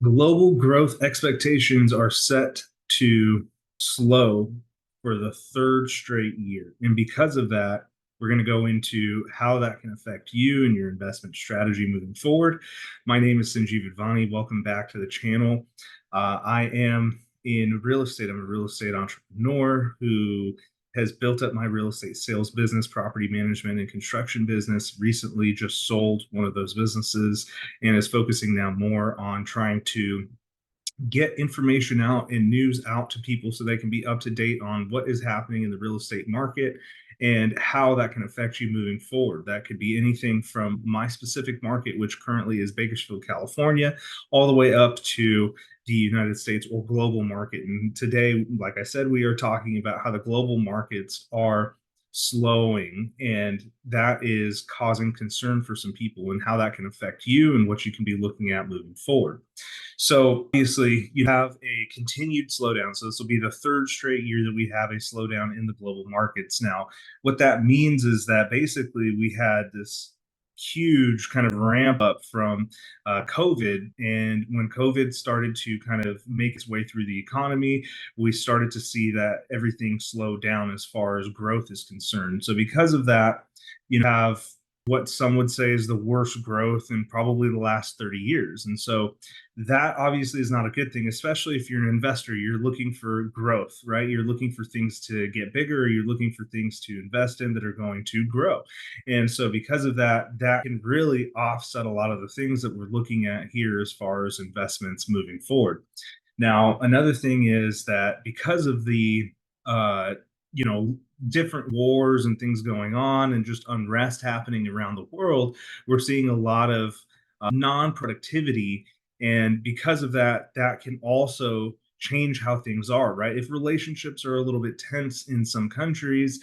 Global growth expectations are set to slow for the third straight year. And because of that, we're going to go into how that can affect you and your investment strategy moving forward. My name is Sanjeev Advani. Welcome back to the channel. I am in real estate. I'm a real estate entrepreneur who has built up my real estate sales business, property management, and construction business. Recently, just sold one of those businesses and is focusing now more on trying to get information out and news out to people so they can be up to date on what is happening in the real estate market and how that can affect you moving forward. That could be anything from my specific market, which currently is Bakersfield, California, all the way up to the United States or global market. And today, like I said, we are talking about how the global markets are slowing, and that is causing concern for some people and how that can affect you and what you can be looking at moving forward. So obviously, you have a continued slowdown. So this will be the third straight year that we have a slowdown in the global markets. Now, what that means is that basically we had this huge kind of ramp up from COVID. And when COVID started to kind of make its way through the economy, we started to see that everything slowed down as far as growth is concerned. So because of that, you have what some would say is the worst growth in probably the last 30 years. And so that obviously is not a good thing, especially if you're an investor. You're looking for growth, right? You're looking for things to get bigger. You're looking for things to invest in that are going to grow. And so, because of that, that can really offset a lot of the things that we're looking at here as far as investments moving forward. Now, another thing is that because of the uh, you know different wars and things going on and just unrest happening around the world, we're seeing a lot of non-productivity, and because of that, that can also change how things are, right? If relationships are a little bit tense in some countries,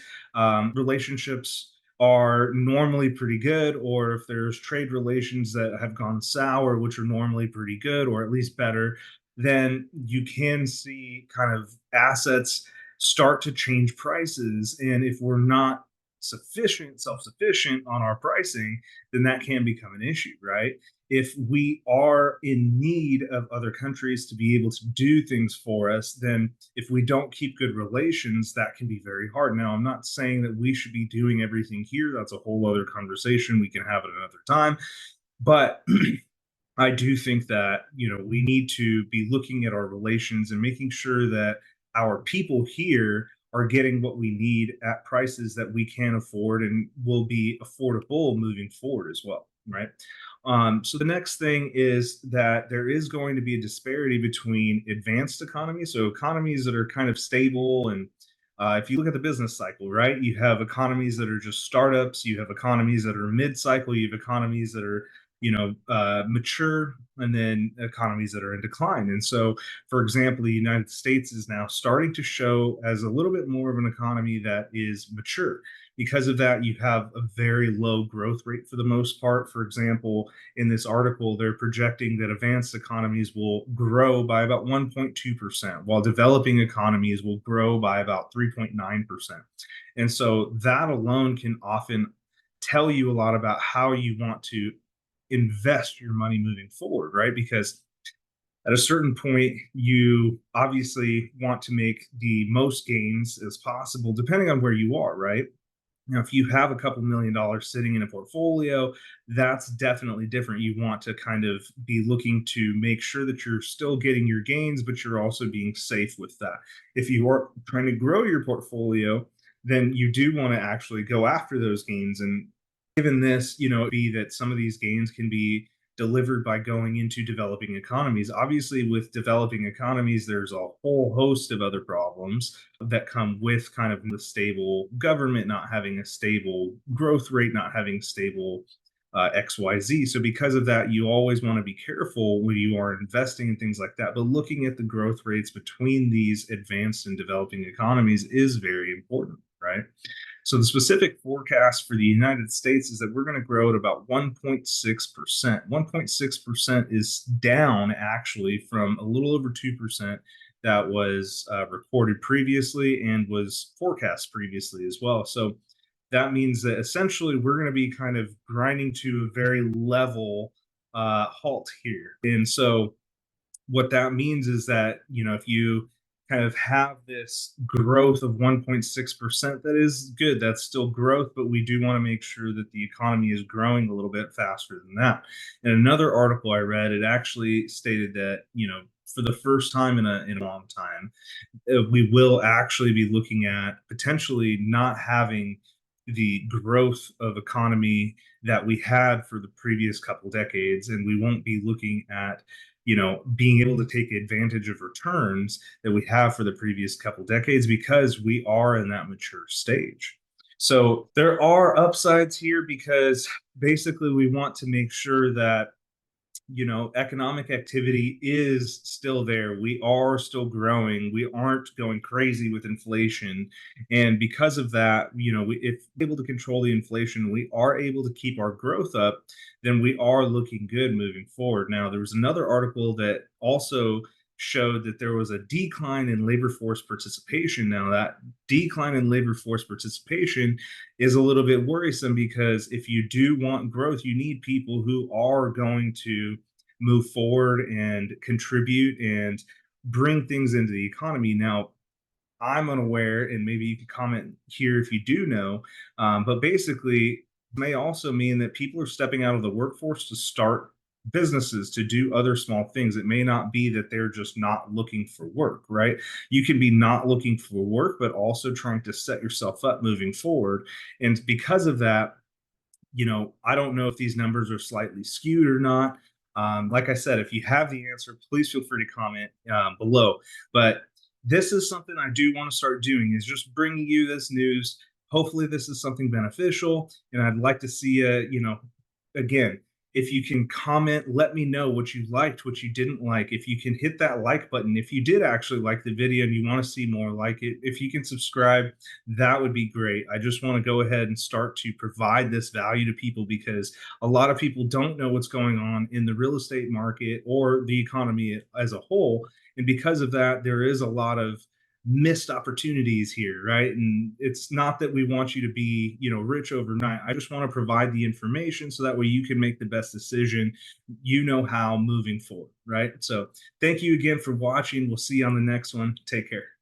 relationships are normally pretty good, or if there's trade relations that have gone sour, which are normally pretty good or at least better, then you can see kind of assets start to change prices. And if we're not self-sufficient on our pricing, then that can become an issue, right? If we are in need of other countries to be able to do things for us, then if we don't keep good relations, that can be very hard. Now, I'm not saying that we should be doing everything here. That's a whole other conversation. We can have it another time. But I do think that, we need to be looking at our relations and making sure that our people here are getting what we need at prices that we can afford and will be affordable moving forward as well, right? So the next thing is that there is going to be a disparity between advanced economies, so economies that are kind of stable. And if you look at the business cycle, right, you have economies that are just startups, you have economies that are mid-cycle, you have economies that are mature, and then economies that are in decline. And so, for example, the United States is now starting to show as a little bit more of an economy that is mature. Because of that, you have a very low growth rate for the most part. For example, in this article, they're projecting that advanced economies will grow by about 1.2%, while developing economies will grow by about 3.9%. And so that alone can often tell you a lot about how you want to invest your money moving forward, right? Because at a certain point, you obviously want to make the most gains as possible, depending on where you are, right? Now, if you have a couple $1 million sitting in a portfolio, that's definitely different. You want to kind of be looking to make sure that you're still getting your gains, but you're also being safe with that. If you are trying to grow your portfolio, then you do want to actually go after those gains. And given this, be that some of these gains can be delivered by going into developing economies. Obviously, with developing economies, there's a whole host of other problems that come with kind of the stable government, not having a stable growth rate, not having stable XYZ. So, because of that, you always want to be careful when you are investing in things like that. But looking at the growth rates between these advanced and developing economies is very important, right? So the specific forecast for the United States is that we're going to grow at about 1.6%. 1.6% is down actually from a little over 2% that was recorded previously and was forecast previously as well. So that means that essentially we're going to be kind of grinding to a very level halt here. And so what that means is that, if you kind of have this growth of 1.6%, that is good. That's still growth, but we do want to make sure that the economy is growing a little bit faster than that. In another article I read, it actually stated that, for the first time in a long time, we will actually be looking at potentially not having the growth of economy that we had for the previous couple decades, and we won't be looking at being able to take advantage of returns that we have for the previous couple decades because we are in that mature stage. So there are upsides here because basically we want to make sure that economic activity is still there. We are still growing. We aren't going crazy with inflation. And because of that, if we're able to control the inflation, we are able to keep our growth up, then we are looking good moving forward. Now, there was another article that also showed that there was a decline in labor force participation. Now, that decline in labor force participation is a little bit worrisome because if you do want growth, you need people who are going to move forward and contribute and bring things into the economy. Now, I'm unaware, and maybe you can comment here if you do know, but basically, may also mean that people are stepping out of the workforce to start businesses, to do other small things. It may not be that they're just not looking for work, right? You can be not looking for work, but also trying to set yourself up moving forward. And because of that, I don't know if these numbers are slightly skewed or not. Like I said, if you have the answer, please feel free to comment below. But this is something I do want to start doing, is just bringing you this news. Hopefully this is something beneficial, and I'd like to see again, if you can comment, let me know what you liked, what you didn't like. If you can hit that like button, if you did actually like the video and you want to see more like it, if you can subscribe, that would be great. I just want to go ahead and start to provide this value to people because a lot of people don't know what's going on in the real estate market or the economy as a whole. And because of that, there is a lot of missed opportunities here, right? And it's not that we want you to be, rich overnight. I just want to provide the information so that way you can make the best decision, how moving forward, right? So thank you again for watching. We'll see you on the next one. Take care.